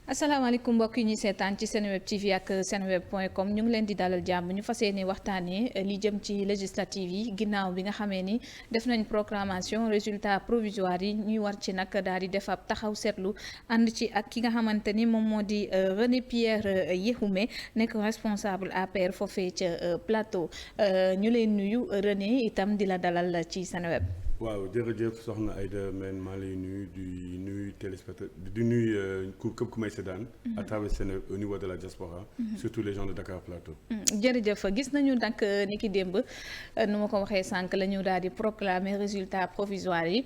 asalaamaaleykum mbokk yi ñuy seetaan ci Senweb TV ak senweb.com ñu ngi leen di dalal jàmm ñu fas yéene waxtaanee li jëm ci législative yi ginnaaw bi nga xamee ni def nañ proclamation résultat provisoire yi ñuy war ci nag daal di def ab taxaw seetlu ànd ci ak ki nga xamante ni moom moo di René Pierre Yéhoume nekk responsable APR foofee ca plateau ñu leen nuyu René itam di la dalal ci Senweb. waaw jërëjëf soxna Aïda men maa lay nuyu di nuyu téléspectateur di nuyu képp ku may seetaan à travers Seneweb au niveau de la diaspora surtout les gens de Dakar Plateau. jërëjëf gis nañu nag ni ki démb nu ma ko waxee sànq la ñu daal di proclamer résultat provisoire yi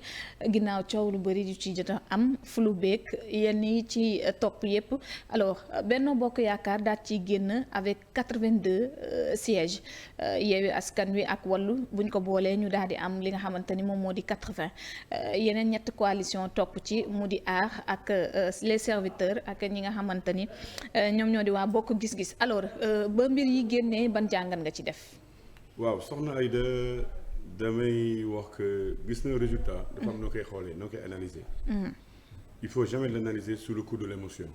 ginnaaw coow lu bëri yu ci jot a am flou beeg yenn yi ci topp yépp alors Benno Bokk Yaakaar daal ci génn avec 82 sièges Yewwi Askan Wi ak Wallu buñ ko boolee ñu daal di am li nga xamante ni moom moo di 80 yeneen ñetti coalition topp ci mu di aar ak les serviteurs ak ñi nga xamante ni ñoom ñoo di waa bokk gis-gis alors ba mbir yi génnee ban jàngat nga ci def. waaw soxna Aïda damay wax que gis na résultat. dafa am noo koy xoolee noo koy analyser. il faut jamais l'analyser sous le coup de l'émotion.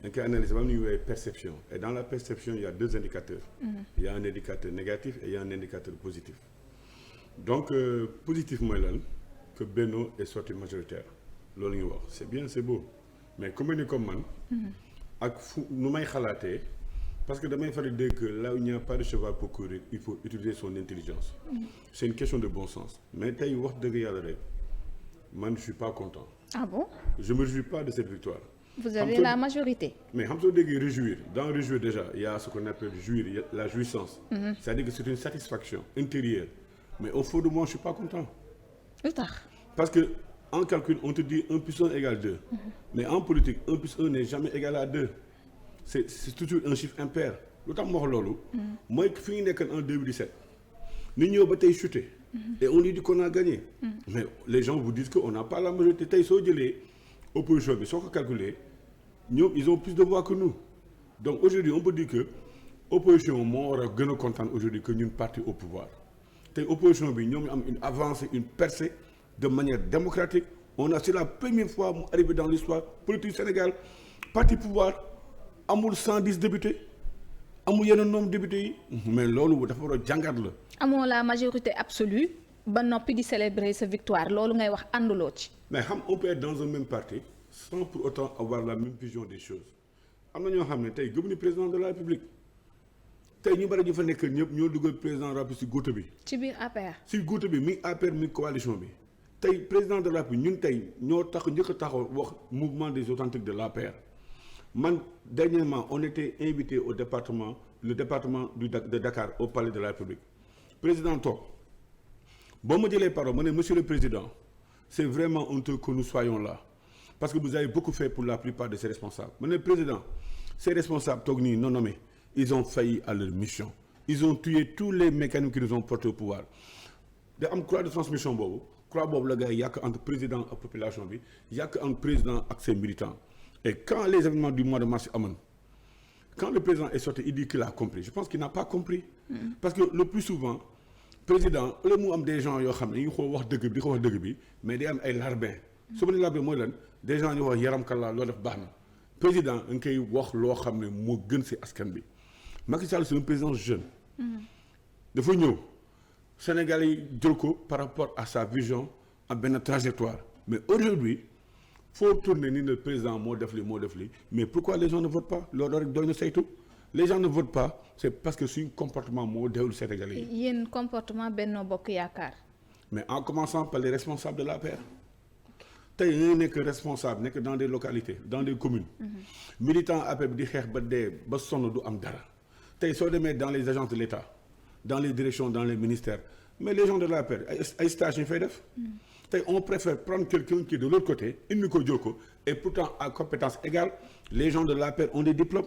dañ koy analyser ba am ñuy woowee perception et dans la perception il y a deux indicateurs. Il y a un indicateur négatif et il y a un indicateur positif. donc positif mooy lan que Benno est sorti majoritaire loolu ñu wax c'est bien c'est beau mais comme ni comme man ak fu nu may xalaatee parce que damay faral di dire que là où il n'y a pas de cheval pour courir il faut utiliser son intelligence c'est une question de bon sens mais tey wax dëgg yàlla rek man je suis pas content. Ah bon? Je me réjouis pas de cette victoire. Vous avez la majorité. Mais xam soo déggee réjouir dans réjouir déjà il y a ce qu'on appelle jouir la jouissance. C'est-à-dire que c'est une satisfaction intérieure. Mais au fond de moi je suis pas content. Lu tax. Parce que en calcul on te dit 1 plus 1 égale 2. Mais en politique 1 plus 1 n'est jamais égal à 2. C'est toujours un chiffre impair. lu tax ma wax loolu. mooy fi ñu nekkoon en 2017. ñu ñëw ba tey chuté. et on lui dit qu'on a gagné. mais les gens vous disent que on n'a pas la majorité tey soo jëlee opposition bi soo ko calculer ñoom ils ont plus de voix que nous. donc aujourd'hui on peut dire que opposition moo war a gën a kontaan aujourd'hui que ñun parti au pouvoir. tey opposition bi ñoom ñu am une avancée une percée de manière démocratique on a c'est la première fois mu arrivé dans l'histoire politique du Sénégal parti pouvoir amul 110 députés amul yeneen nombre députés yi mais loolu dafa war a jàngat la. amoo la majorité absolue ba noppi di célébrer sa victoire loolu ngay wax ànduloo ci. mais xam on peut être dans un même parti sans pour autant avoir la même vision des choses am na ñoo xam ne tey gëmuñu président de la République. tey ñu bari ñu fa nekk ñëpp ñoo dugal président rapide ci góote bi. ci biir APR. ci góote bi mi APR mi coalition bi tey président de la République ñun tey ñoo tax njëkk a taxaw wax mouvement des authentiques de l'APR man dernièrement on était invité au département le département de Dakar au palais de la République président toog boo ma jëlee parole ma ne monsieur le président c'est vraiment honteux que nous soyons là parce que vous avez beaucoup fait pour la plupart de ces responsables ma ne président ces responsables toog nii non nommés ils ont failli à leur mission ils ont tué tous les mécanismes qui nous ont portés au pouvoir da am croix de transmission boobu croix boobu la gars yi yàq entre président ak population bi yàq entre président ak ses militants et quand les événements du mois de mars amoon quand le président est sorti il dit qu'il a compris je pense qu'il n'a pas compris parce que le plus souvent président le mu am des gens yoo xam ne ñu ko wax dëgg bi di ko wax dëgg bi mais day am ay larbin su ma ne larbin mooy lan des gens ñu wax yaram kala loo def baax na président nga koy wax loo xam ne moo gën ci askan bi Macky Sall c'est un président jeune. dafa ñëw Sénégal yi jël ko par rapport à sa vision ak benn trajectoire mais aujourd'hui faut tourner ni le président moo def li mais pourquoi les gens ne votent pas loolu rek doy na saytu les gens ne votent pas c'est parce que suñu comportement moo deewul Sénégalais yi. yéen comportement Benno Bokk Yaakaar. mais en commençant par les responsables de l'APR. tey nga nekk responsable nekk dans des localités dans des communes. militant APR bi di xeex ba dee ba sonn du am dara. tey soo demee dans les agences de l'État dans les directions dans les ministères mais les gens de l'APR ay stages ñu fay def. tey on préfère prendre quelqu'un qui est de l'autre côté indi ko jël ko et pourtant à compétence égale les gens de l'APR ont des diplômes.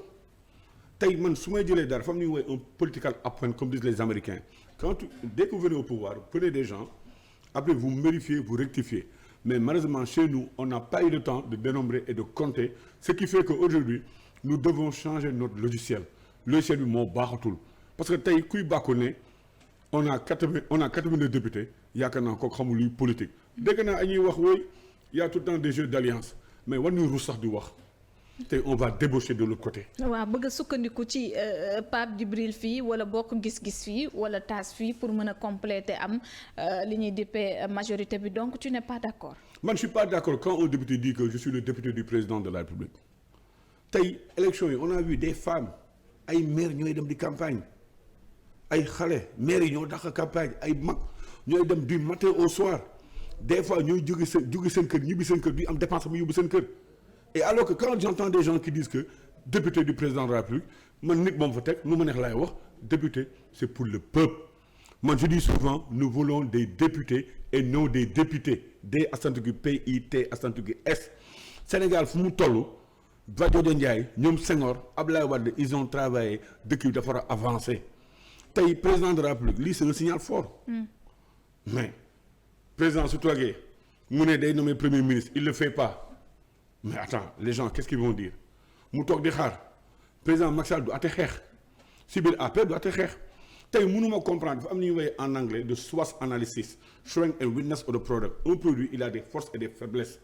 tey man su may jëlee dara fa mu ñuy woowee un political appointment comme disent les Américains dès que vous venez au pouvoir prenez des gens après vous vérifiez vous rectifiez mais malheureusement chez nous on n'a pas eu le temps de dénombrer et de compter ce qui fait qu'aujourd'hui nous devons changer notre logiciel bi moo baaxatul parce que tey kuy bàkku ne on a 82 députés yaakaar naa kooku xamul luy politique dégg naa ñuy wax wooy y a tout le temps des jeux d'alliance mais war ñu ruus sax di wax tey on va débaucher de l'autre côté. waaw bëgg a sukkandiku ci Pape Djibril fii wala bokk gis-gis fii wala taas fii pour mën a compléter am li ñuy dippee majorité bi donc tu n'es pas d'accord. man je suis pas d'accord quand un député dit que je suis le député du président de la République tey élection yi on a vu des femmes ay maires ñooy dem di campagne ay xale maires yi ñoo dàq campagne ay mag ñooy dem du matin au soir des fois ñooy jóge seen kër ñibbi seen kër du am dépense mu yóbbu seen kër et alors que quand j'entends des gens qui disent que député du président de la République man nit moom fa teg nu ma neex laay wax député c'est pour le peuple man je dis souvent nous voulons des députés et non des députés des astantugi PIT astantugi S Sénégal fu mu toll Valdiodio Ndiaye ñoom Senghor Abdoulaye Wade ils ont travaillé dëkk bi dafa war a avancer tey président de la République lii c'est un signal fort mais président su toogee mu ne day nommer premier ministre il le fait pas mais attends les gens qu'est-ce qu'ils vont dire mu toog di xaar président Macky Sall du ate xeex si biir APR du ate xeex tey mënuma comprendre dafa am lu ñuy woowee en anglais de SWOT analysis strength and weakness of the product un produit il a des forces et des faiblesses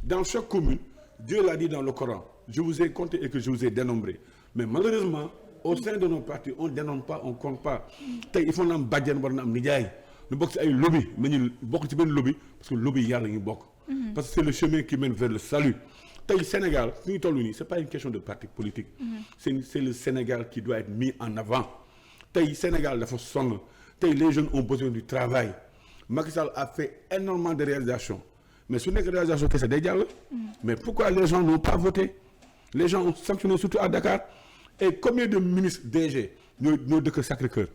dans chaque commune Dieu l'a dit dans le Coran je vous ai compté et que je vous ai dénombré mais malheureusement au sein de nos partis on dénombre pas on compte pas tey il faut na am bàjjen war na am nijaay ñu bokk ci ay lobby mais ñu bokk ci benn lobby parce que lobby yàlla ñu bokk parce que c'est le chemin qui mène vers le salut tey Sénégal fi ñu toll nii c'est pas une question de parti politique c'est le Sénégal qui doit être mis en avant tey Sénégal dafa sonn tey les jeunes ont besoin du travail Macky Sall a fait énormément de réalisations mais su nekk réalisation kese day jàll mais pourquoi les gens n'ont pas voté les gens ont sanctionné surtout à Dakar et combien de ministres DG ñoo dëkk Sacré-Cœur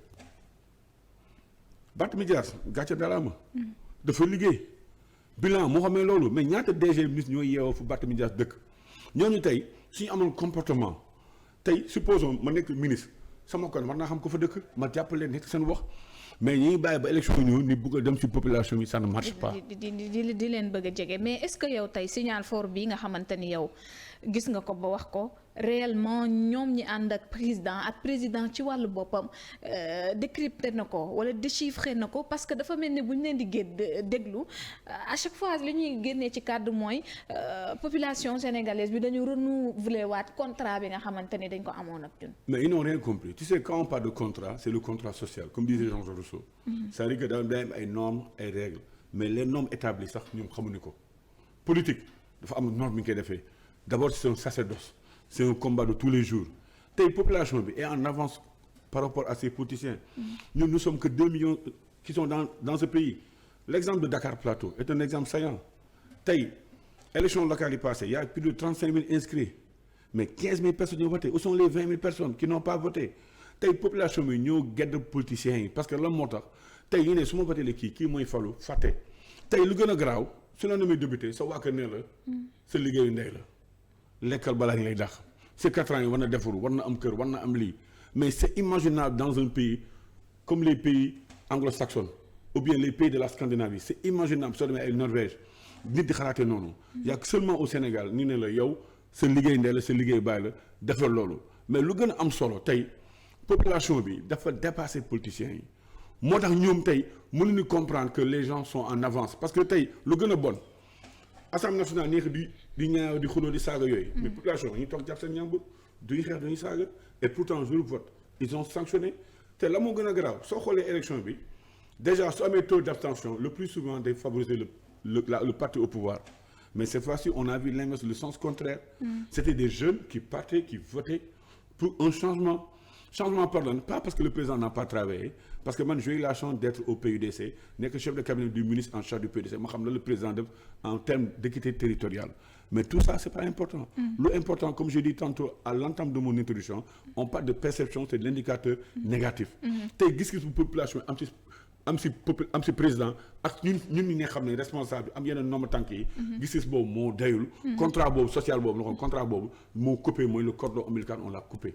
Barthélémy Dias gàcce dalaama dafa liggéey bilan moo xamee loolu mais ñaata DG ministre ñooy yeewoo fu Barthélémy Dias dëkk ñooñu tey suñu amoon comportement tey supposons ma nekk ministre sama kon war naa xam ko fa dëkk ma jàppale nekk seen wax mais ñi ngi bàyyi ba élection ñëw ni bëgg a dem ci population bi ça ne marche pas. di leen bëgg a jege mais est-ce que yow tey signal fort bii nga xamante ni yow gis nga ko ba wax ko réellement ñoom ñi ànd ak président ci wàllu boppam décrypté na ko wala déchiffré na ko parce que dafa mel ni bu ñu leen di déglu à chaque fois li ñuy génnee ci kàddu mooy population sénégalaise bi dañu renouveler waat contrat bi nga xamante ni dañ ko amoon ak ñun. mais ils n'ont rien compris tu sais quand on parle de contrat c'est le contrat social comme disait Jean-Georges Rousseau. c'est-à-dire que day am ay normes ay règles mais les normes établies sax ñoom xamuñu ko politique dafa am norme bi ñu koy defee d'abord c'est un sacerdoce. C'est un combat de tous les jours tey population bi est en avance par rapport à ces politiciens ñun nous sommes que 2 millions qui sont dans ce pays l'exemple de Dakar Plateau est un exemple saillant tey élection locale yi passée il y a plus de 35 000 inscrits mais 15 000 personnes ñoo voté où sont les 20 000 personnes qui n'ont pas voté tey population bi ñoo gedd politiciens yi parce que lan moo tax tey ñu ne su ma voté le kii mooy falu fàtte tey lu gën a garaaw su la nommé député sa waa kër ne la sa liggéeyu ndey la lekkal balaa ñu lay dax ces 4 ans yi war na defaru war na am kër war na am lii mais c'est imaginable dans un pays comme les pays anglo-saxons ou bien les pays de la Scandinavie c'est imaginable soo demee ay Norvège nit di xalaatee noonu y a seulement au Sénégal ñu ne la yow sa liggéey ndey la sa liggéey bàyyi la defal loolu mais lu gën a am solo tey population bi dafa dépasser politiciens yi moo tax ñoom tey mënuñu comprendre que les gens sont en avance parce que tey lu gën a bon Assemblée nationale neex di ñaaw di xuloo di saaga yooyu mais population ñu toog jàpp seen ñàmbur duñu xeex duñu saaga et pourtant je le vote ils ont sanctionné te la moo gën a garaaw soo xoolee élection bi déjà su amee taux d'abstention le plus souvent day favoriser le parti au pouvoir mais cette fois-ci on a vu l'inverse le sens contraire c'était des jeunes qui partaient qui votaient pour un changement pardon pas parce que le président n'a pas travaillé parce que man j'ai eu la chance d'être au PUDC nekk chef de cabinet du ministre en charge du PUDC ma xam la le président def en termes d'équité territoriale mais tout ça c'est pas important lu important comme je dis tantôt à l'entame de mon introduction on parle de perception c'est de l'indicateur négatif tey gis-gis bu population am si président ak ñun ñi nga xam ne responsable am yeneen nombre tànk yi gis-gis boobu moo dayul contrat boobu social boobu la kon contrat boobu moo coupé mooy le cordon ombilical on l'a coupé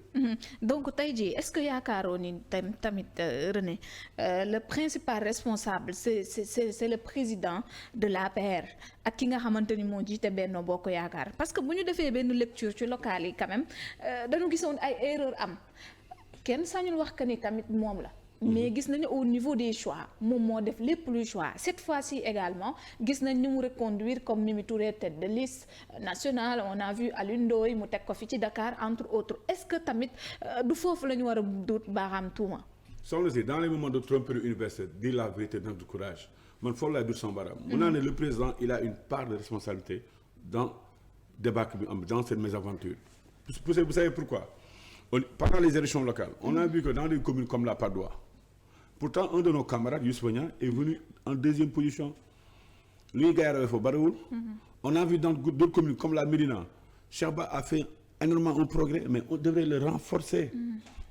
donc tey jii est-ce que yaakaaroo ni tamit René le principal responsable c'est le président de l'APR ak ki nga xamante ni moo jiite Benno Bokk Yaakaar parce que bu ñu defee benn lecture ci local yi quand même dañu gisoon ay erreur am kenn sañul wax que ni tamit moom la mais gis nañu au niveau des choix moom moo def lépp luy choix cette fois-ci également gis nañ ni mu reconduire comme Mimi Touré tête de liste nationale on a vu Alioune Ndoye mu teg ko fi ci Dakar entre autres est-ce que tamit du foofu la ñu war a duut baaraam tuuma. soxna si dans les moments de tromperie universelle dire la vérité dans du courage man foofu laay dut sama baaraam. mun naa ne le président il a une part de responsabilité dans débat bi am dans cette mésaventure. vous savez pourquoi pendant les élections locales on a vu que dans des communes comme la Patte d'Oie pourtant un de nos camarades Youssoufa Niang est venu en deuxième position li ñuy gars yi rawee fa bariwul. On a vu dans d'autres communes comme la Médina Cheikh Ba a fait énormément un progrès mais on devrait le renforcer.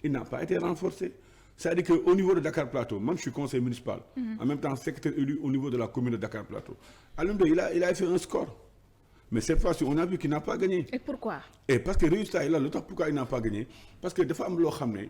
Il n'a pas été renforcé. C'est-à-dire qu'au niveau de Dakar Plateau, moi je suis conseiller municipal, en même temps secrétaire élu au niveau de la commune de Dakar Plateau. Alioune Ndoye il a fait un score. Mais cette fois-ci on a vu qu'il n'a pas gagné. Et pourquoi? Et parce que résultat yi la lu tax pourquoi il n'a pas gagné parce que dafa am loo xam ne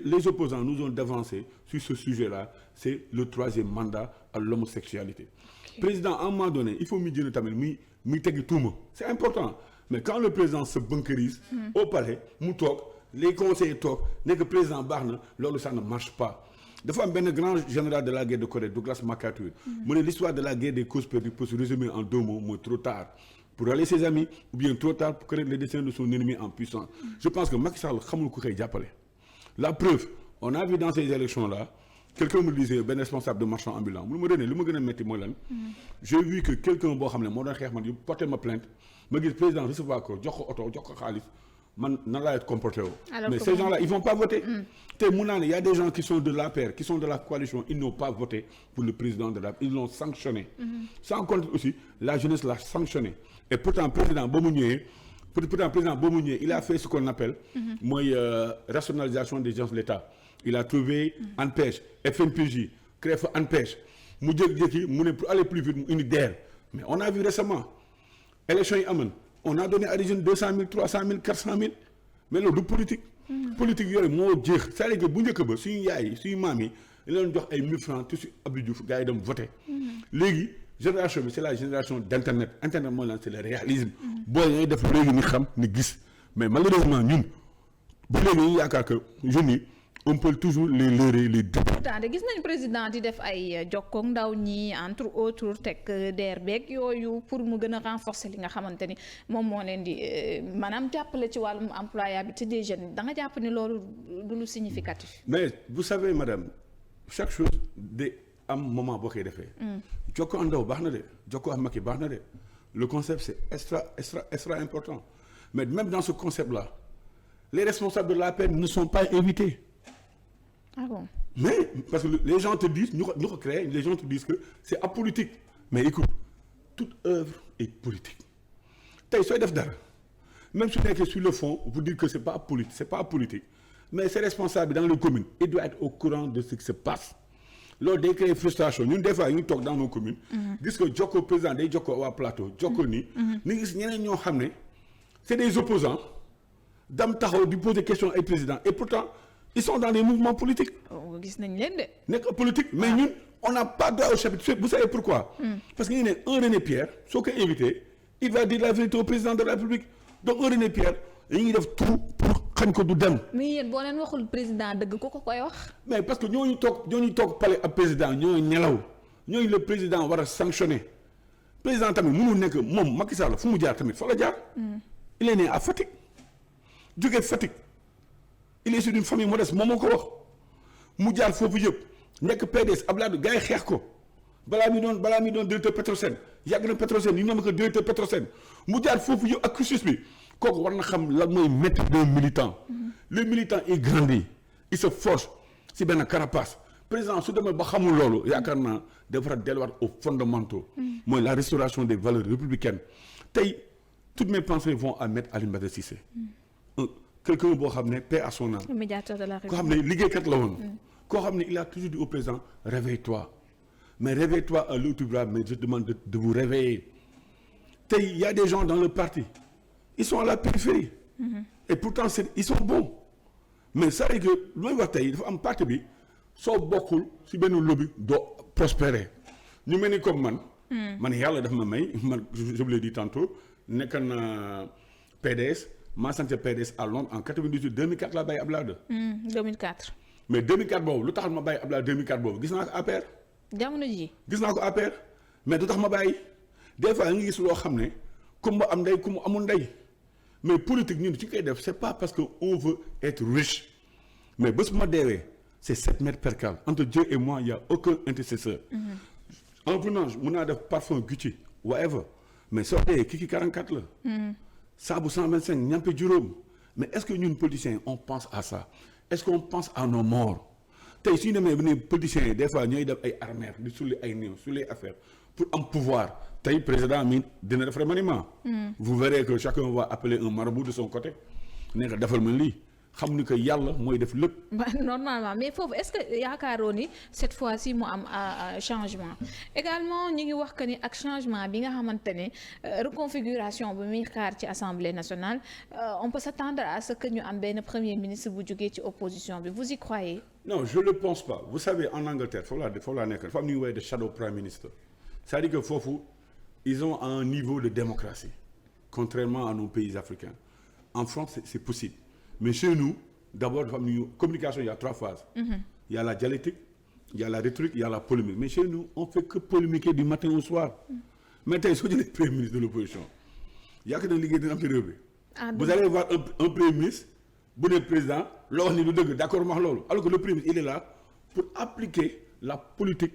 les opposants nous ont devancé sur ce sujet-là c'est le troisième mandat à l'homosexualité. Okay. Président à un moment donné il faut muy jënd tamit muy teggi tuuma c'est important mais quand le président se bunkérise au palais mu toog les conseillers toog nekk président baax na loolu ça ne marche pas. dafa am benn grand général de la guerre de Corée Douglas MacArthur mu ne l'histoire de la guerre des causes perdues peut se résumer en 2 mots mooy trop tard pour aller ses amis ou bien trop tard pour connaître les destins de son ennemi en puissance. Je pense que Macky Sall xamul ku koy jàppale. La preuve on a vu dans ces élections là quelqu'un me disait benn responsable de marchand ambulant mu ma donné li ma gën a métti mooy lan. J'ai vu que quelqu'un boo xam ne moo doon xeex man yu porté ma plainte ma gis président recevoir ko jox ko oto jox ko xaalis man nan laa être comporté woo. Mais ces gens là ils vont pas voter. te mun naa ne y a des gens qui sont de l'APR qui sont de la coalition ils n'ont pas voté pour le président de la ils l'ont sanctionné. Sans compter aussi la jeunesse l'a sanctionné et pourtant président ba mu ñëwee il a fait ce qu'on appelle mooy rationalisation des agences de l'État. Il a trouvé ANPEJ FNPJ créé fa ANPEJ mu jékki-jékki mu ne pour aller plus vite mu indi DER mais on a vu récemment élection yi amoon on a donné à des jeunes 200 000 300 000 400 000 mais loolu du politique. Politique yooyu moo jeex c'est-à-dire que bu njëkk ba suñu yaay yi suñu maam yi dañ leen jox ay 1000 francs tout si Abdou Diouf gars yi dem voter. Léegi génération bi c'est la génération d'internet internet mooy lan c'est le réalisme. booy ñooy def léegi ni xam ni gis mais malheureusement ñun ba léegi ñu yaakaar que jeunes yi on peut toujours les leurrer les deux. pourtant de gis nañ président di def ay jokkoog ndaw ñi entre autres teg DER beeg yooyu pour mu gën a renforcer li nga xamante ni moom moo leen di maanaam jàppale ci wàllum employabilité des jeunes da nga jàpp ni loolu du lu significatif. mais vous savez madame chaque chose de am moment boo koy defee. jokkoo ak ndaw baax na de jokkoo ak mag yi baax na de le concept c'est extra important mais même dans ce concept là les responsables de l'APR ne sont pas invités. Ah bon? Mais parce que les gens te disent ñu ko créé les gens te disent que c'est apolitique mais écoute toute œuvre est politique tey sooy def dara même su nekkee sur le fond vous dire que c'est pas politique mais ces responsables dans les communes ils doivent être au courant de ce qui se passe loolu day créer frustration ñun des fois ñu toog dans nos communes gis que jokkoo président day jokkoo waa plateau jokkoo nii ni gis ñeneen ñoo xam ne c'est des opposants dam taxaw di poser question ay président et pourtant ils sont dans des mouvements politiques. gis nañ leen de. nekk politique mais ñun on n'a pas droit au chapitre vous savez pourquoi. Parce que ñu ne un René Pierre soo ko invité il va dire la vérité au président de la République donc un René Pierre dañuy def tout pour xañ ko du dem. mais yéen boo leen waxul président dëgg ko koy wax. mais parce que ñooñu toog palais ab président ñooñu ñelaw ñooñu le président war a sanctionner président tamit mënul nekk moom Macky Sall fu mu jaar tamit fa la jaar. il est né à Fatick jógee Fatick. il est issu d'une famille modeste moom moo ko wax mu jaar foofu yëpp nekk PDS Abdoulaye gars yi xeex ko balaa mi doon directeur Petrosen yàgg na Petrosen ñu ñoom ko directeur Petrosen mu jaar foofu yëpp ak cursus bi kooku war na xam lan mooy métier d'un militant. Le militant est grandi il se forge si benn carapace président su demee ba xamul loolu yaakaar naa dafa delluwaat aux fondamentaux. mooy la restauration des valeurs républicaines tey toutes mes pensées vont à Maître Alioune Badara Cissé. Quelqu'un boo xam ne paix à son âme. Médiateur de la République. koo xam ne liggéeykat la woon. koo xam ne il a toujours dit au président réveille-toi mais réveille-toi à l'autre bras mais je demande de vous réveiller tey il y a des gens dans le parti ils sont à la périphérie. Et pourtant ils sont bons mais ça veut dire que lu may wax tey dafa am parti bi soo bokkul si benn lobby doo prospérer ñu mel ni comme man. man yàlla dafa ma may man je vous l'ai dit tantôt nekk na PDS. maa sant PDS à Londres en 98 2004 laa bàyyi Abdoulaye Wade. 2004. mais 2004 boobu lu taxal ma bàyyi Abdoulaye 2004 boobu gis naa ko APR. jamono ji gis naa ko APR mais du tax ma bàyyi des fois nga gis loo xam ne kumba am ndey kumba amul ndey mais politique ñun ci koy def c'est pas parce que on veut être riche mais bés bu ma deewee c'est 7 mètres percale entre Dieu et moi il y a aucun intercesseur. En venant mun naa def parfum Gucci whatever mais soo dee kii 44 la. saabu 125 ñampe juróom mais est-ce que ñun politiciens on pense à ça est-ce qu'on pense à nos morts tey suñu demee ba ne politiciens yi des fois ñooy def ay armères di sulli ay néew sulli affaire pour am pouvoir tey président mi dina def remaniement. vous verrez que chacun va appeler un marabout de son côté ne ko defal ma lii. xam ni que yàlla mooy def lépp. normalement mais foofu est-ce que yaakaaroo ni cette fois-ci mu am changement également ñu ngi wax que ni ak changement bi nga xamante ne reconfiguration bi muy xaar ci assemblée nationale on peut s'attendre à ce que ñu am benn premier ministre bu jógee ci opposition bi vous y croyez. non je le pense pas vous savez en Angleterre foofu laa nekk dafa am lu ñuy woowee de shadow prime minister c'est-à-dire que foofu ils ont un niveau de démocratie contrairement à nos pays africains en France c'est possible. Mais chez nous, d'abord, dafa am ñu communication il y a 3 phases. Il y a la dialectique, il y a la rhétorique, il y a la polémique. Mais chez nous, on fait que polémiquer du matin au soir. Mais tey soo jëlee premier ministre de l'opposition yaakaar naa liggéey dina am ci réew bi. Vous allez voir un premier ministre bu ne président loo wax ni du dëgg d'accord ma wax loolu alors que le premier ministre il est là pour appliquer la politique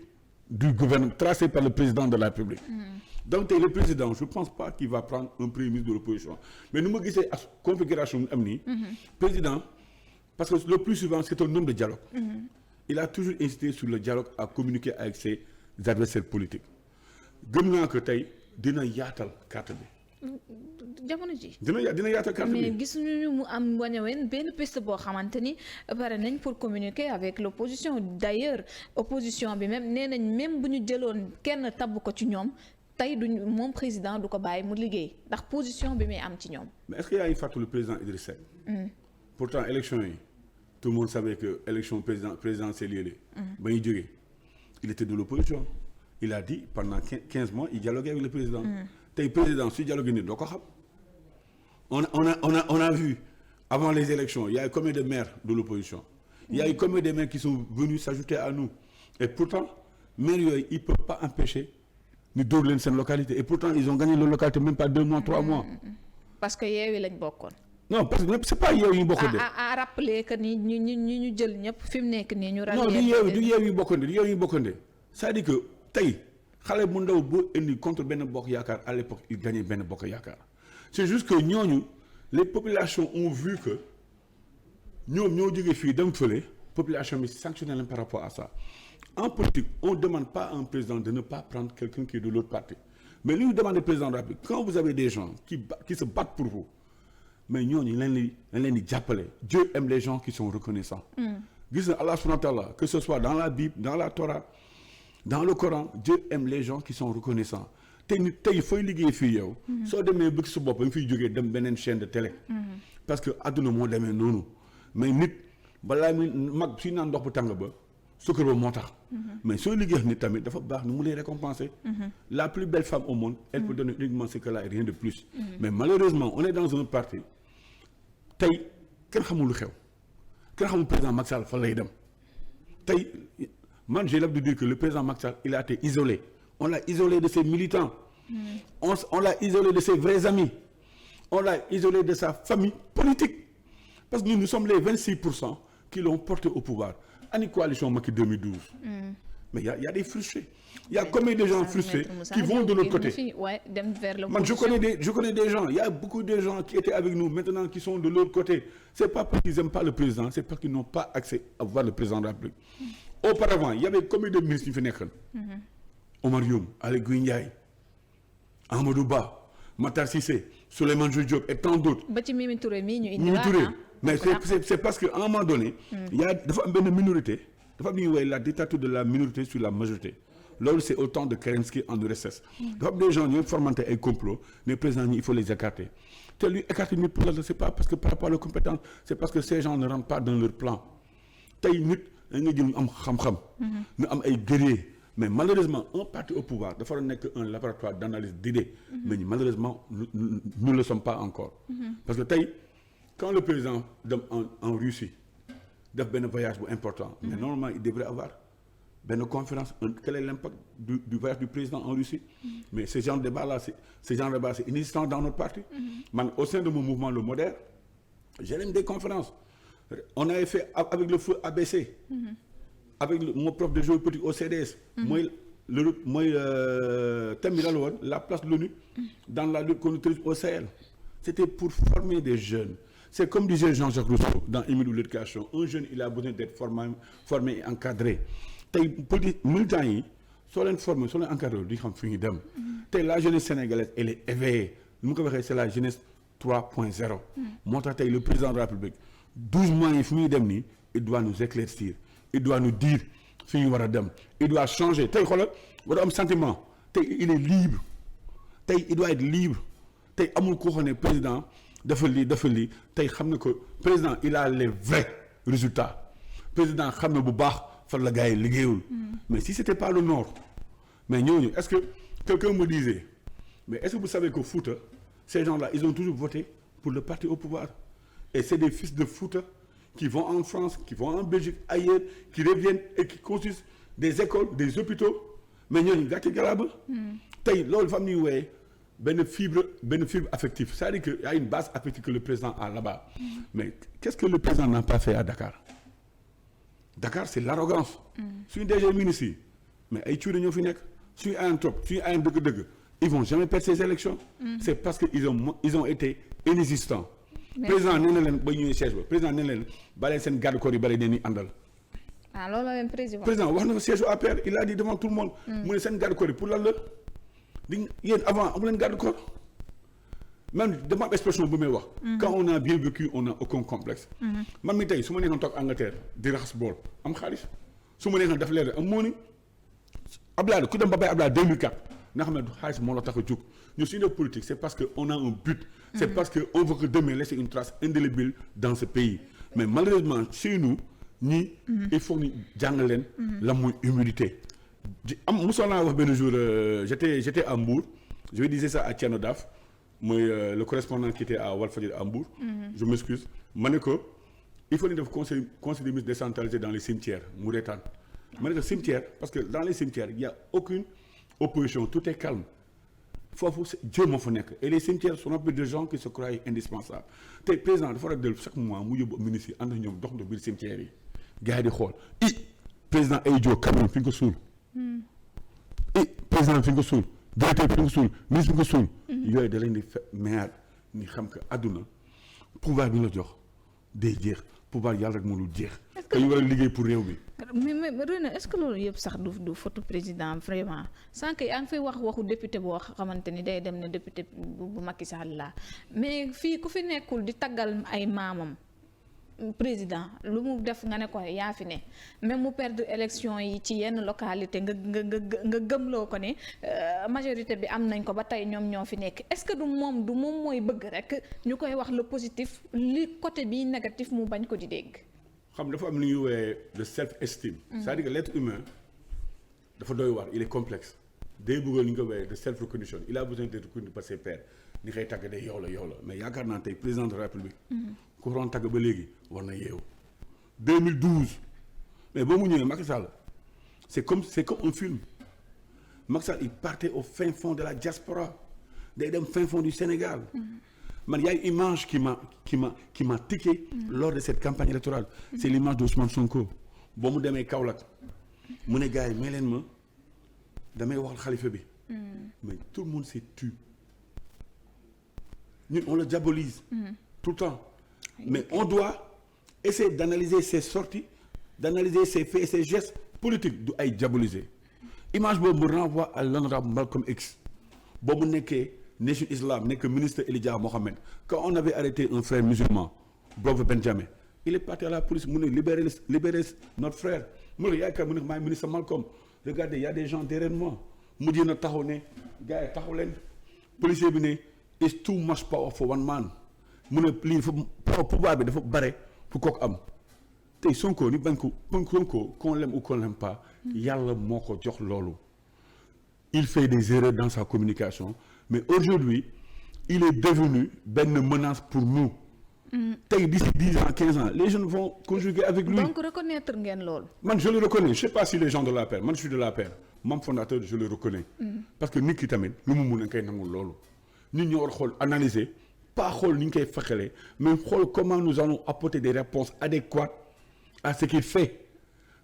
du gouvernement tracée par le président de la République. Donc tey le président je pense pas qu'il va prendre un premier ministre de l'opposition mais nu ma gisee ak configuration am nii. président parce que le plus souvent c'est un homme de dialogue. Il a toujours insisté sur le dialogue à communiquer avec ses adversaires politiques gëm naa que tey dina yaatal carte bi. jamono ji dina yaatal carte bi mais gisuñu mu am wañeween benn piste boo xamante ni pare nañ pour communiquer avec l'opposition d'ailleurs opposition bi même nee nañ même bu ñu jëloon kenn tabb ko ci ñoom. tey duñ moom président du ko bàyyi mu liggéey ndax position bi muy am ci ñoom. mais est-ce que yaa ngi fàttali le président Idriss Seck. Pourtant élection yi tout le monde savait que élection présidentielle yi ba ñu jógee il était de l'opposition il a dit pendant 15 mois il dialoguait avec le président. tey président su dialogue nit doo ko xam. on a vu avant les élections il y a eu combien de maires de l'opposition. il y a eu combien de maires qui sont venus s'ajouter à nous et pourtant maires yooyu ils peuvent pas empêcher. ñu dóor leen seen localité et pourtant ils ont gagné leur localité même pas 2 mois 3 mois. parce que Yewwi lañ bokkoon. non parce que c'est pas Yewwi ñu bokkoon de. à rappeler que ni ñu jël ñëpp fi mu nekk nii ñu. non du Yewwi ñu bokkoon de c'est-à-dire que tey xale bu ndaw boo indi contre benn bokk yaakaar à l'époque il gagnait benn bokk yaakaar c'est juste que ñooñu les populations ont vu que ñoom ñoo jógee fii dem fële population bi sanctionné leen par rapport à ça. En politique, on ne demande pas à un président de ne pas prendre quelqu'un qui est de l'autre parti. Mais lui, demande au président de la République, quand vous avez des gens qui se battent pour vous, mais ñooñu leen di jàppale. Dieu aime les gens qui sont reconnaissants. Gis na Allah subhanahu wa ta'ala, que ce soit dans la Bible, dans la Torah, dans le Coran, Dieu aime les gens qui sont reconnaissants. tey fooy liggéey fii yow. soo demee bëgg sa bopp nga fiy jógee dem beneen chaîne de télé. parce que adduna moo demee noonu mais nit balaa muy mag suy naan ndox bu tàng ba. sukkar ba moo tax. mais soo liggéey nit tamit dafa baax ni mu lay récompenser. La plus belle femme au monde elle peut donner uniquement ce qu'elle a et rien de plus. mais malheureusement on est dans un parti tey kenn xamul lu xew kenn xamul président Macky Sall fan lay dem tey man j'ai l'habitude de dire que le président Macky Sall il a été isolé on l'a isolé de ses militants. on l'a isolé de ses vrais amis on l'a isolé de sa famille politique parce que nous sommes les 26% qui l'ont porté au pouvoir. Ani coalition Macky 2012. Mais il y a des frustrés. Il y a combien de gens frustrés qui vont de l'autre côté. Man, je connais des gens. Il y a beaucoup de gens qui étaient avec nous maintenant qui sont de l'autre côté. C'est pas parce qu'ils n'aiment pas le président, c'est parce qu'ils n'ont pas accès à voir le président de la République. Auparavant, il y avait combien de ministres qui venaient Omar Youm, Aly Ngouille Ndiaye, Amadou Ba, Matar Cissé, Souleymane Jules Diop et tant d'autres. Mimi Touré. Mais c'est parce qu'à un moment donné, il y a une minorité, la dictature de la minorité sur la majorité. Là, c'est autant de Kerensky en URSS. Des gens qui ont formanté un complot, les présidents, il faut les écarter. Lui, écarter les présidents, c'est pas parce que par rapport à leurs compétences, c'est parce que ces gens ne rentrent pas dans leur plan. Mais malheureusement, un parti au pouvoir, il faut n'est qu'un laboratoire d'analyse d'idées. Mais malheureusement, nous ne le sommes pas encore. Parce que quand le président en Russie def benn voyage bu important. mais normalement il devrait avoir benn conférence quel est l'impact du voyage du président en Russie. mais ce genre de débat là c'est inexistant dans notre parti. man au sein de mon mouvement le moderne j'ai même des conférences on avait fait avec le feu ABC. avec mon prof de géopolitique au CDS. mooy thème bi la woon la place de l'ONU dans la lutte contre le terrorisme au Sahel. c'était pour former des jeunes. c'est comme disait Jean-Jacques Rousseau dans Émile ou l'éducation un jeune il a besoin d'être formé et encadré tey politique militants yi soo leen formé soo leen encadré di xam fi ñu dem. tey la jeunesse sénégalaise elle est éveillée lu mu ko waxee c'est la jeunesse 3.0. moo tax tey le président de la République 12 mois yi fi muy dem nii il doit nous éclaircir il doit nous dire fi ñu war a dem il doit changer tey xoolal war a am sentiment tey il est libre tey il doit être libre tey amul koo xam ne président dafa lii tey xam na que président il a les vrais résultats président xam na bu baax fan la gars yi liggéeyul. mais si c'était pas le nord mais ñooñu est-ce que quelqu'un me disait mais est-ce que vous savez que Fouta ces gens-là ils ont toujours voté pour le parti au pouvoir et c'est des fils de Fouta qui vont en France qui vont en Belgique ailleurs qui reviennent et qui construisent des écoles des hôpitaux mais ñooñu gàcce garaaba. tey loolu fa am ñuy wooyee benn fibre affective c'est-à-dire que y a une base affective que le président a là-bas. mais qu'est-ce que le président n'a pas fait à Dakar c'est l'arrogance. suñu DG ministre yi mais ay cuune ñoo fi nekk suñu ayan trop suñu ayan dëgg-dëgg ils vont jamais perdre ces élections. c'est parce que ils ont été inexistants. président nee na leen ba ñëwee siège ba président nee na leen baleen seen garde corps yi bari neen ni àndal. loolu la leen président wax na ko siège au APR il a dit devant tout le monde. mu ne seen garde corps yi pour lan la di yéen avant amu leen garde corps même dama am expression bu may wax. quand on a bien vécu on a aucun complexe. man mi tey su ma nekkoon toog Angleterre di raxas bool am xaalis su ma nekkoon daf leer am moo ni Abdoulaye ku dem ba bay Abdoulaye 2004 nga xam ne xaalis moo la tax a jóg ñu suñu def politique c'est parce que on a un but. c'est parce que on veut que demain laisser une trace indélébile dans ce pays mais malheureusement chez nous ñii. il faut ñu jàng leen. la muy humilité. mosoon naa wax benn jour j'étais à Mbour je disais ça à Thierno Daf mooy le correspondant qui était à Walfadjri à Mbour. je m'excuse ma ne ko il faut ñu def conseil des ministres décentralisé dans les cimetières mu reetaan ma ne ko cimetière parce que dans les cimetières il y a aucune opposition tout est calme foofu Dieu moo fa nekk et les cimetières sont remplis de gens qui se croient indispensables tey président dafa war a dellu chaque mois mu yóbbu ministre yi ànd ak ñoom dox na biir cimetières yi gars yi di xool président ay Diop Cameroun fi nga ko suul. président fi nga ko suul directeur fi nga ko suul ministre fi nga ko suul. yooyu da leen di maire ni xam que àdduna pouvoir bi la jox day jeex pouvoir yàlla rek moo lu jeex. te ñu war a liggéey pour réew mi. mais René est-ce que loolu yëpp sax du photo président vraiment sànq yaa ngi fay waxu député boo xamante ni day dem ne député bu Macky Sall la mais fii ku fi nekkul di taggal ay maamam. président lu mu def nga ne ko yaa fi ne même mu perdre élection yi ci yenn localité nga gëmloo ko ne majorité bi am nañ ko ba tey ñoom ñoo fi nekk est-ce que du moom mooy bëgg rek ñu koy wax le positif li côté bi négatif mu bañ ko di dégg. xam dafa am lu ñuy woowee le self-esteem. c'est-à-dire que l'être humain dafa doy waar il est complexe. day bëggoon li ñu ko woowee de self-recognition il a besoin d'être reconnu par ses pairs ni koy tàgg day yow la mais yaakaar naa tey président de la République. ku doon tàgg ba léegi war na yeewu 2012 mais ba mu ñëwee Macky Sall c'est comme un film Macky Sall il partait au fin fond de la diaspora day dem fin fond du Sénégal man y a une image qui m'a tiqué lors de cette campagne électorale c'est l'image d'Ousmane Sonko boo mu demee Kaolack mu ne gars yi may leen ma damay waxal xalifa bi mais tout le monde s'est tu ñun on le diabolise tout le temps mais on doit essayer d'analyser ses sorties d'analyser ses faits et ses gestes politiques du ay diaboliser image boobu me renvoie à l'honorable Malcolm X boobu nekkee Nation Islam nekk ministre Elijah Mohamed quand on avait arrêté un frère musulman Grover Benjamin il est parti à la police mu ne libérer notre frère mu ne yaakaar mu ne maay ministre Malcolm regardez il y a des gens derrière moi mujj na taxaw ne gars yi taxaw leen policier bi ne it's too much power for one man mu ne lii dafa pouvoir bi dafa bare pour kooku am tey Sonko ni bañ ko Sonko qu'on l'aime ou qu'on l'aime pas yàlla moo ko jox loolu il fait des erreurs dans sa communication mais aujourd'hui il est devenu benn menace pour nous tey d'ici 10 ans 15 ans les jeunes vont conjuguer avec lui. donc reconnaître ngeen loolu. man je le reconnais je sais pas si les gens de l'APR man je suis de l'APR membre fondateur je le reconnais. parce que nit ki tamit lu mu mun a koy nangul loolu. nit ñoo war xool analyser pas xool ni ñu koy fexalee mais xool comment nous allons apporter des réponses adéquates à ce qu'il fait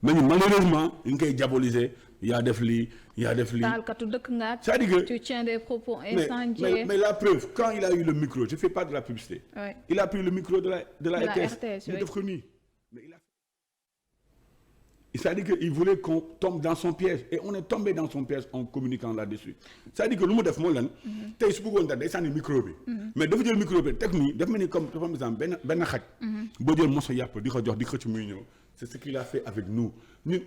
mais malheureusement ñu ngi koy diaboliser yaa def lii. taalkatu dëkk nga. c'est-à-dire que tu tiens des propos incendiaires. mais la preuve quand il a eu le micro je fais pas de la publicité. Oui. Il a pris le micro de la RTS. mu def ko nii mais il a. C'est-à-dire que il voulait qu'on tombe dans son piège et on est tombé dans son piège en communiquant là-dessus. C'est-à-dire que lu mu def mooy lan. tey su bëggoon daal day sànni micro bi. mais dafa jël micro bi teg nii dafa mel ni comme dafa am benn xaj. boo jël moso yàpp di ko jox di ko ci muy ñëw. C'est ce qu'il a fait avec nous. Ñun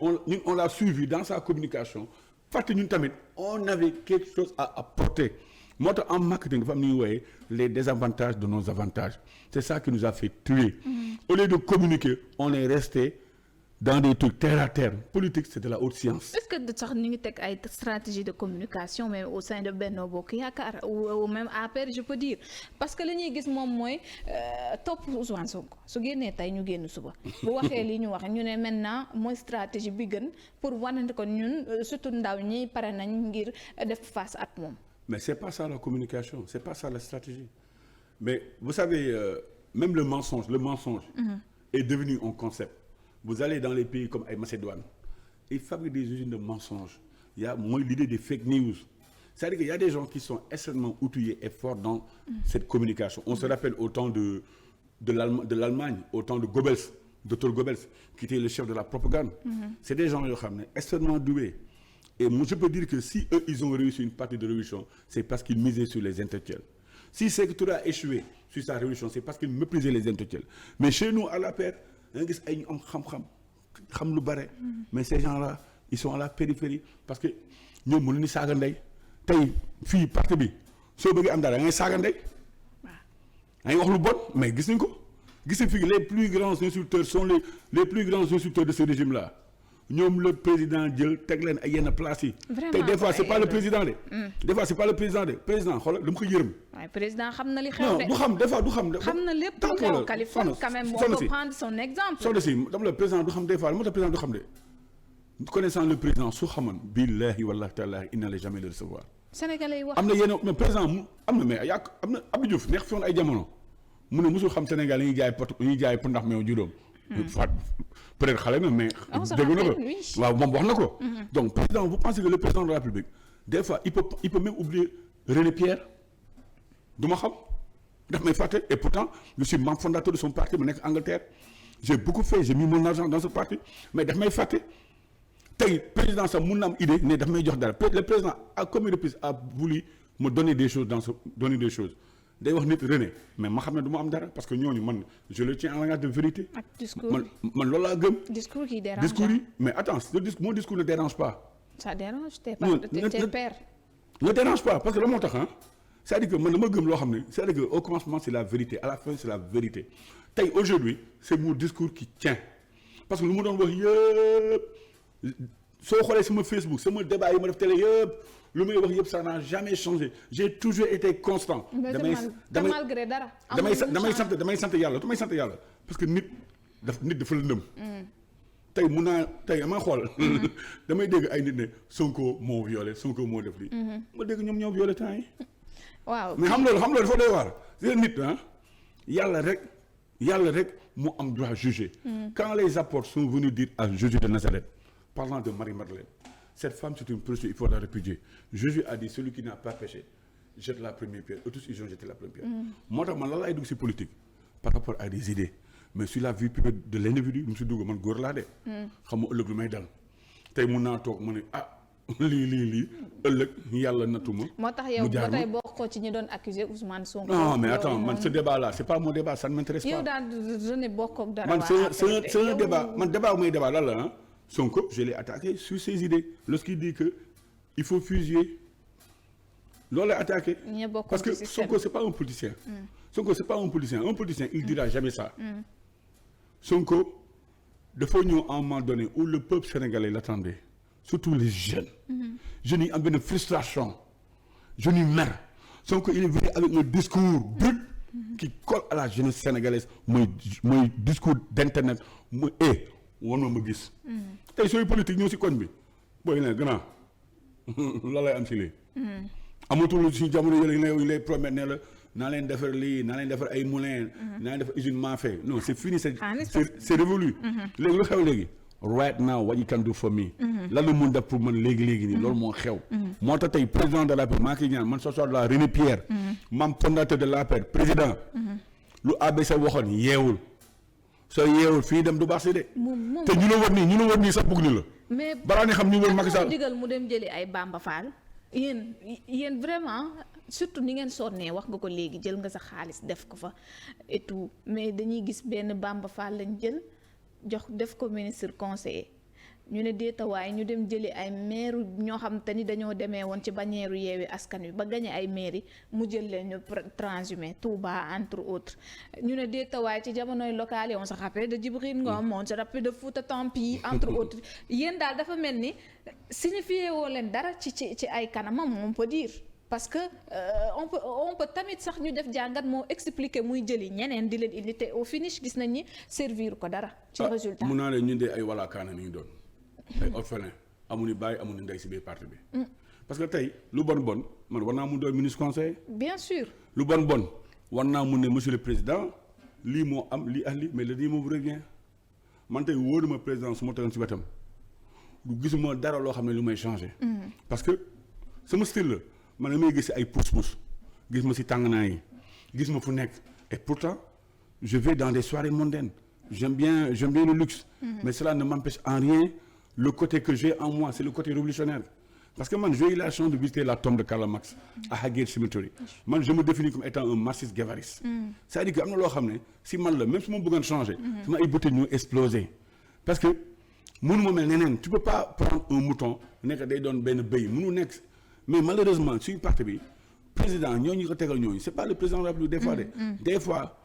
on l'a suivi dans sa communication. fàtte ñun tamit on avait quelque chose à apporter. moo tax en marketing dafa am ñuy wooye les désavantages de nos avantages. C'est ça qui nous a fait tuer. Au lieu de communiquer on est resté dans des trucs terre à terre. Politique c'est de la haute science. Est-ce que sax ñu ngi teg ay stratégie de communication même au sein de Benno Bokk Yaakaar ou même APR je peux dire parce que li ñuy gis moom mooy topp Ousmane Sonko su génnee tey ñu génn suba bu waxee li ñu wax ñu ne maintenant mooy stratégie bi gën pour wane ko ñun surtout ndaw ñi pare nañ ngir def face ak moom. Mais c'est pas ça la communication c'est pas ça la stratégie mais vous savez même le mensonge est devenu un concept. Vous allez dans les pays comme ay Macédoine ils fabriquent des usines de mensonges il y a mooy l'idée des fake news c'est-à-dire qu'il y a des gens qui sont extrêmement outillés et forts dans cette communication on se rappelle au temps de l'Allemagne au temps de Goebbels docteur Goebbels qui était le chef de la propagande c'est des gens yoo xam ne extrêmement doués et moi je peux dire que si eux ils ont réussi une partie de révolution c'est parce qu'ils misaient sur les intellectuels si Sékou Touré a échoué sur sa révolution c'est parce qu'il méprisait les intellectuels mais chez nous à l'APR da nga gis ay ñu am xam lu bare mais ces gens-là ils sont à la périphérie parce que ñoom mënuñu saaga ndey tey fii parti bi soo bëggee am dara da ngay saaga ndey da ngay wax lu bon mais gis nañ ko gis nañ fii les plus grands insulteurs sont les plus grands insulteurs de ce régime-là ñoom le président jël teg leen ay yenn place yi. te des fois c'est pas le président de. des fois c'est pas le président de président xoolal dama ko yërëm. waaye président xam na li xew de. non du xam des fois du xam. xam na lépp lu xew Californie quand même on peut prendre son exemple. soxna si dama la président du xam des fois moo tax président du xam de connaissant le président su xamoon billahi wallahi taala il n'allait jamais le recevoir. Sénégalais yi wax am na yenn mais président mu am na mais yaa am na Abdou Diouf neex fi woon ay jamono mu ne mosul xam Sénégal yi ñuy jaay pot ndax meew juróom. peut-être xale na mais. dégg na ko waaw moom wax na ko. donc président vous pensez que le président de la République des fois il peut même oublier René Pierre du ma xam daf may fàtte et pourtant je suis membre fondateur de son parti ma nekk Angleterre j'ai beaucoup fait j'ai mis mon argent dans ce parti mais daf may fàtte tey président sax mun na am idée ne daf may jox dara le président à combien de reprises a voulu me donner des choses day wax nit René mais ma xam ne du ma am dara parce que ñooñu man je le tiens en langage de vérité. ak discours man loolu laa gëm. discours qui dérange discours yi mais attends mon discours ne dérange pas. ça dérange tes pères. ne dérange pas parce que la moo tax c'est-à-dire que man dama gëm loo xam ne c'est-à-dire que au commencement c'est la vérité à la fin c'est la vérité tey aujourd'hui c'est mon discours qui tient parce que lu ma doon wax yëpp soo xoolee sama Facebook sama débat yi ma def télé yëpp. lu may wax yëpp ça n'a jamais changé j'ai toujours été constant. malgré dara. damay sant yàlla parce que nit dafa lëndëm. tey mun naa tey dama xool. damay dégg ay nit ne Sonko moo violé Sonko moo def lii. ma dégg ñoom ñoo violé temps yi. waaw mais xam loolu dafa doy waar. c'est nit yàlla rek moo am droit juger. quand les apôtres sont venus dire à Jésus de Nazareth parlant de Marie-Madeleine. Cette femme, c'est une prostituée, il faut la répudier. Jésus a dit, celui qui n'a pas péché, jette la première pierre. Et tous, ils ont jeté la première pierre. Moi, je suis dans la politique par rapport à des idées. Mais sur la vie privée de l'individu, je suis dans la góor laa de. xam nga ëllëg lu may dal. tey mun naa toog ma ne lii ëllëg yàlla natuma. moo tax yow ba tey bokkoo ci ñi doon accuser Ousmane Sonko. non mais attends man ce débat là c'est pas mon débat ça ne m'intéresse pas. yow daal je ne bokk ak dara. man c'est un débat man débat bu may débat lan la Sonko, je l'ai attaqué sur ses idées. Lorsqu'il dit que il faut fusiller, l'on l'a attaqué. Parce que Sonko, c'est pas un politicien. Sonko, c'est pas un politicien. Un politicien, il dira jamais ça. Sonko, il faut nous à un moment donné où le peuple sénégalais l'attendait, surtout les jeunes. Jeunes, ils ont une frustration. Jeunes, ils meurent. Sonko, il est venu avec un discours brut qui colle à la jeunesse sénégalaise mooy discours d'internet mooy wan ma gis. tey sooy politique ñëw si koñ bi booy ne gannaaw la lay am si lii. amatul si jamono yële ñu lay promettre ne la naa leen defar lii naa leen defar ay moulins. naa leen defar usine Mafé non c'est fini c'est révolu. léegi lu xew léegi. right now what you can do for me. lan la mun def pour man léegi nii loolu moo xew. moo tax tey président de l'APR maa ngi ñaan man ce soir la René Pierre. membre fondateur de l'APR président. lu ABC waxoon yeewul. soo yeewul fii dem du baax si de. te ñu la wër nii sax bëgg ni la. mais balaa ne xam ñu wër Macky Sall digal mu dem jëli ay Bamba Fall. yéen vraiment surtout ni ngeen sonnee wax nga ko léegi jël nga sa xaalis def ko fa et tout mais dañuy gis benn Bamba Fall lañ jël. jox def ko ministre conseiller ñu ne déetawaay ñu dem jëli ay maire ñoo xam te ni dañoo demee woon ci bannière Yewwi Askan Wi ba gañe ay mairie mu jël leen ñu transhumé Touba entre autres ñu ne déetawaay ci jamonoy locales yi on se rappelle de Djibril Ngom on se rappelle de Fouta Tampi entre autres yéen daal dafa mel ni signifié woo leen dara ci ay kanamam on peut dire parce que on peut tamit sax ñu def jàngat moo expliquer muy jëli ñeneen di leen indi te au finish gis nañ ni servir ko dara. ci résultat mun naa ne ñun de ay walaakaana ni ñu doon. ay orphelin amuñu bàyyi amuñu ndey si biir parti bi. parce que tey lu bon man war naa mun doon ministre conseiller. bien sûr. lu bon war naa mun ne monsieur le président lii moo am lii ak lii mais le lii moo revient man tey wóor na ma président su ma tegoon si wetam du gisuma dara loo xam ne lu may changer. parce que sama style la. man damay gis ay pousse-pousse gis ma si tànganaa yi gis ma fu nekk et pourtant je vais dans des soirées mondaines j'aime bien le luxe. Mais cela ne m'empêche en rien le côté que j'ai en moi c'est le côté révolutionnaire parce que man j'ai eu la chance de visiter la tombe de Karl Marx à Highgate Cemetery man je me définis comme étant un marxiste guévariste. c'est-à-dire que am na loo xam ne si man la même su ma bëggoon changer. sama ay bëte ñu exploser parce que mënu ma mel neneen tu peux pas prendre un mouton nekk day doon benn bëy mënu nekk. mais malheureusement suñu parti bi président ñooñu ko tegal ñooñu c'est pas le président de la République des fois des fois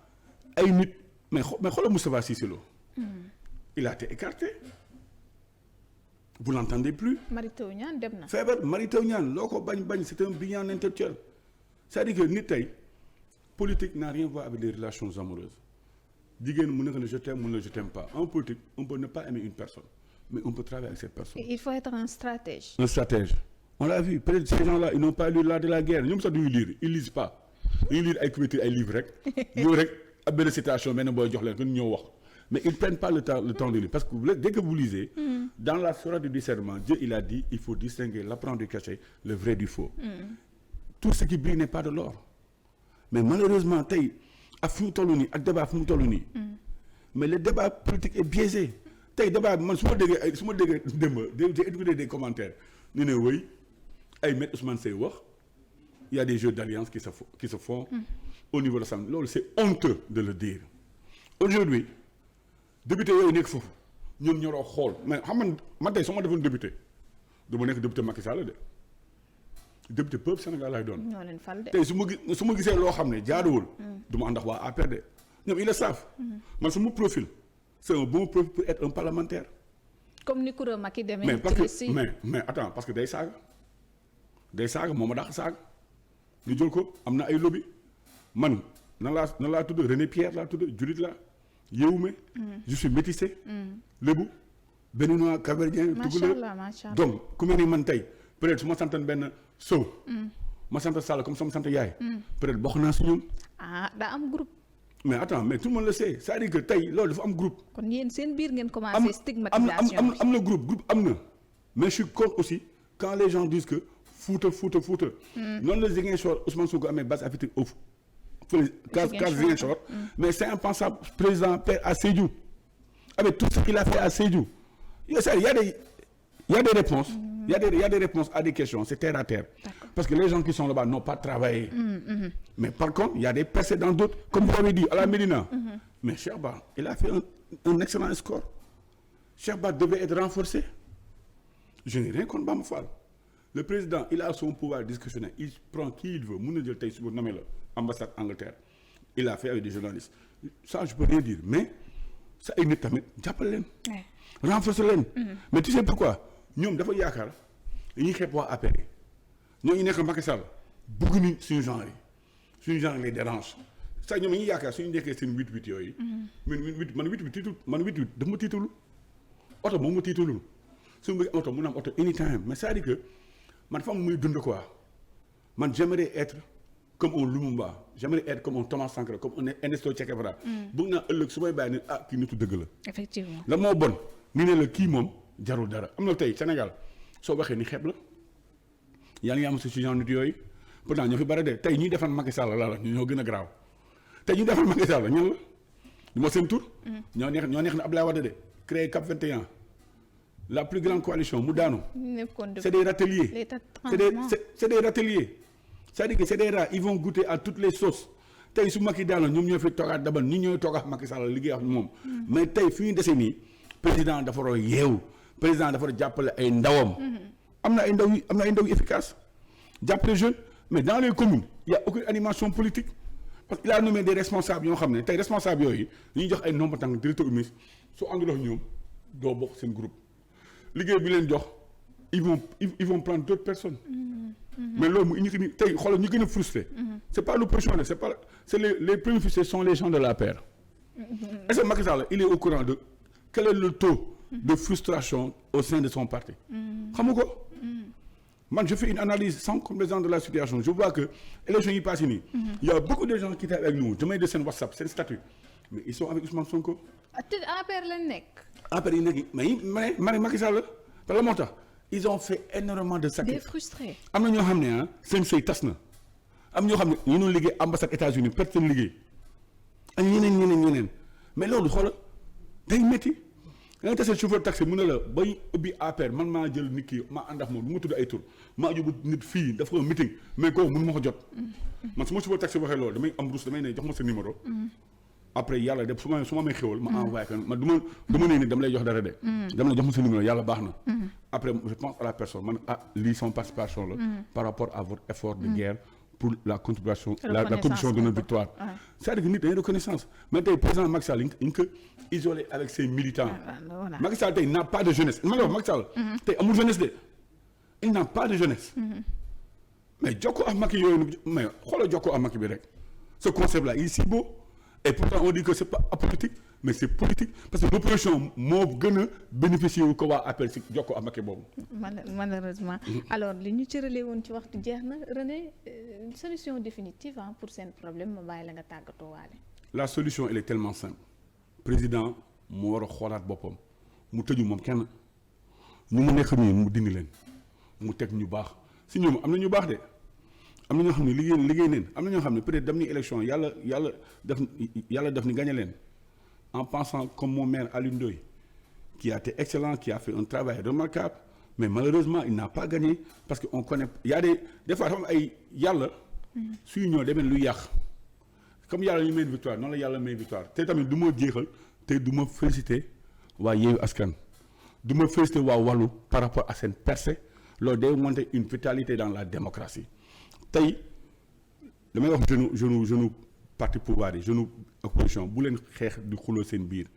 ay nit mais xoolal Moustapha Cissé Lo il a été écarté vous l'entendez plus. Mary Teuw Niane dem na. feebar Mary Teuw Niane loo ko bañ c'est un brillant intellectuel c'est-à-dire que nit tey politique n'a rien à voir avec les relations amoureuses jigéen mu nekk ne je t'aime mu ne je t'aime pas en politique on peut ne pas aimer une personne mais on peut travailler avec cette personne. il faut être un stratège. On l'a vu peut-être ces gens-là ils n'ont pas lu l'art de la guerre ñoom sax duñu lire ils lisent pas dañuy lire ay couverture ay livres rek ñëw rek ab benn citation benn booy jox leen gën ñëw wax mais ils prennent pas le temps de lire parce que dès que vous lisez dans la sourate du discernement Dieu il a dit il faut distinguer l'apparent du cachet le vrai du faux tout ce qui brille n'est pas de l'or mais malheureusement tey ak fu mu toll nii ak débat fu mu toll nii mais le débat politique est biaisé tey débat bi man su ma déggee démb j'ai écouté des commentaires ñu ne wëy ay maître Ousmane Seye wax il y a des jeux d'alliance qui se font au niveau de l'Assemblée loolu c'est honteux de le dire aujourd'hui député yooyu nekk foofu ñoom ñoroo xool mais xam man tey su ma defoon député du ma nekk député Macky Sall de député peuple Sénégal laay doon ñoo leen fal de tey su ma gisee loo xam ne jaaduwul du ma ànd ak waa APR de ñoom ils le savent man sama profil c'est un bon profil pour être un parlementaire comme ni Koura Macky demee mais parce que mais attends parce que day saaga moo ma dàq saaga ñu jël ko am na ay lobby man nan laa tudd René Pierre laa tudd Judith la Yewume je suis métissé lébu béninois capverdien tougaleur donc ku mel ni man tey peut-être su ma santan benn Sow ma sant Sall comme sama sant yaay peut-être bokk naa si ñoom daa am groupe mais attends mais tout le monde le sait c'est-à-dire que tey loolu dafa am groupe kon yéen seen biir ngeen commencé stigmatisation am na groupe am na mais je suis contre aussi quand les gens disent que Fouta noonu la Ziguinchor Ousmane Sonko amee base affective au case Ziguinchor mais c'est impensable président père à Sédhiou avec tout ce qu'il a fait à Sédhiou il y a des réponses il y a des réponses à des questions c'est terre à terre parce que les gens qui sont là-bas n'ont pas travaillé mais par contre il y a des percées dans d'autres comme vous avez dit à la Médina mais Cheikh Bara il a fait un excellent score Cheikh Bara devait être renforcé je n'ai rien contre Bamba Fall le président il a son pouvoir discrétionnaire il prend qui il veut mun na jël tey suba nommé la ambassade Angleterre il a fait avec des journalistes ça je peux rien dire mais ça ay nit tamit jàppale leen renforcer leen mais tu sais pourquoi ñoom dafa yaakaar dañuy xeeb waa APR ñooñu nekk Macky Sall bëgg ni suñu genre les dérange saa ñoom ñu yaakaar suñu nekkee seen 8-8 yooyu. man 8-8 tiitul man 8-8 daf ma tiitalul oto moom ma tiitalul su ma oto mun na am oto anytime mais c'est-à-dire que man fa muy dund quoi man j'aimerais être comme un Lumumba j'aimerais être comme un Thomas Sankara comme un Ernesto Che Guevara. bëgg naa ëllëg su may bàyyi ne kii nitu dëgg la. effectivement la moo bon ni ne la kii moom jarul dara am na tey Sénégal soo waxee ni xeeb la yaa ngi am si genre nit yooyu pourtant ñoo fi bari de tey ñuy defal Macky Sall la ñoo gën a garaaw. te ñu defal Macky Sall ñan la du ma seen tur. ñoo neex na Abdoulaye Wade de créé CAP 21 la plus grande coalition mu daanu. c'est des râteliers. c'est des râteliers. c'est-à-dire que c'est des rats ils vont goûter à toutes les sauces tey su Macky daanu ñoom ñoo fi toogaat dabal ñi ñooy toogaat Macky Sall liggéey ak moom. mais tey fi ñu dese nii président dafa war a yeewu président dafa war a jàppale ay ndawam. am na ay ndaw yu efficace jàppale jeunes mais dans les communes il y a aucune animation politique. parce qu'il a nommé des responsables yoo xam ne tey responsables yooyu ñuy jox ay nombre tàng directeur ministre su àndul ak ñoom doo bokk seen groupe liggéey bi leen jox ils vont prendre d'autres personnes. mais loolu mu indi ni tey xoolal ñu gën a frustré. c'est pas l'opposition c'est les premiers frustrés sont les gens de l'APR. est-ce que Macky Sall il est au courant de quel est le taux de frustration au sein de son parti. xamu ko. man je fais une analyse sans complaisance de la situation je vois que élection yi passé nii. il y a beaucoup de gens qui étaient avec nous damay de seen WhatsApp seen statut mais ils sont avec Ousmane Sonko. te APR lañ nekk. APR yi nekk mais ma ne Macky Sall parce que moo tax ils ont fait énormément de sacrifices. des frustrés. am na ñoo xam ne seen sëy tas na am ñoo xam ne ñu doon liggéey ambassade États-Unis perte seen liggéey ak ñeneen mais loolu xoolal day métti. da nga tase chauffeur taxi mu ne la bay ubbi APR man maa jël nit ki maa ànd ak moom du ma tudd ay tur maa yóbbu nit fii dafa ko meeting mais kooku mënu ma ko jot. man su ma chauffeur taxi waxee loolu damay am rus damay ne jox ma sa numéro. après yàlla def su ma may xéwal ma envoyé ko man du ma nee ni dama lay jox dara de. dama lay jox ma sa numéro yàlla baax na. après je pense à la personne man lii sama participation la. par rapport à votre effort de guerre. pour la contribution la contribution de notre victoire. c'est-à-dire que nit dañuy reconnaissance mais tey président Macky Sall ñu ko isolé avec ses militants. Macky Sall tey n'a pas de jeunesse ma la wax Macky Sall. tey amul jeunesse de il n'a pas de jeunesse. mais jokkoo ak Macky yooyu mais xoolal jokkoo ak Macky bi rek ce concept là il est si beau et pourtant on dit que c'est pas apolitique mais c'est politique parce que l'opposition moo gën a bénéficier wu ko waa appel si jokkoo ak Macky boobu. malheureusement. alors li ñu cëralee woon ci waxtu jeex na René solution définitive pour seen problème ma bàyyi la nga tàggatoo waale. la solution elle est tellement simple président mu war a xoolaat boppam mu tëju moom kenn ñu mu nekk nii mu dindi leen mu teg ñu baax si ñoom am na ñu baax de am na ñoo xam ne liggéey neen am na ñoo xam ne peut-être dem ni élection yàlla def ni gagné leen. en pensant comme mon maire Alioune Ndoye qui a été excellent qui a fait un travail remarquable mais malheureusement il n'a pas gagné parce que on connaît il y a des fois xam ay yàlla suy ñëw demee luy yàq comme yàlla ñu may victoire noonu la yàlla may victoire te tamit du ma jeexal te du ma féliciter waa Yewwi Askan du ma féliciter waa Wallu par rapport à seen percée loolu day monter une vitalité dans la démocratie tey damay wax jeune parti pouvoir yi jeune opposition bu leen xeex di xuloo seen biir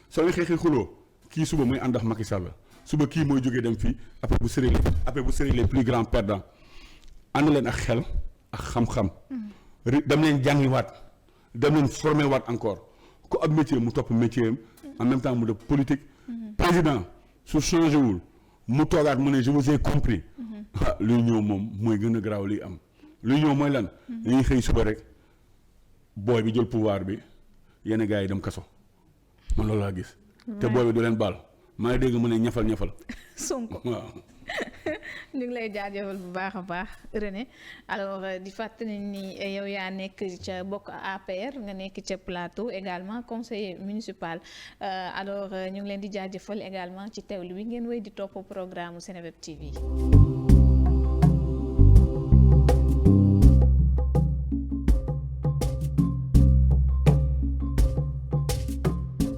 soo leen xeexee xuloo kii suba mooy ànd ak Macky Sall suba kii mooy jógee dem fii après vous serez les plus grands perdants ànd leen ak xel ak xam-xam. dem leen jàngiwaat dem leen formé waat encore ku ab métier mu topp métier am en même temps mu def politique. président su changé wul mu toogaat mu ne je vous ai compris. luy ñëw moom mooy gën a garaaw liy am luy ñëw mooy lan. dañuy xëy suba rek. booy bi jël pouvoir bi yenn gars yi dem kaso man loolu laa gis. te booy bi du leen baal maa ngi dégg mu ne ñafal. Sonko waaw. ñu ngi lay jaajëfal bu baax a baax René alors di fàttali ni yow yaa nekk ca bokk APR nga nekk ca Plateau également conseiller municipal alors ñu ngi leen di jaajëfal également ci teewlu bi ngeen wéy di topp programme Seneweb TV.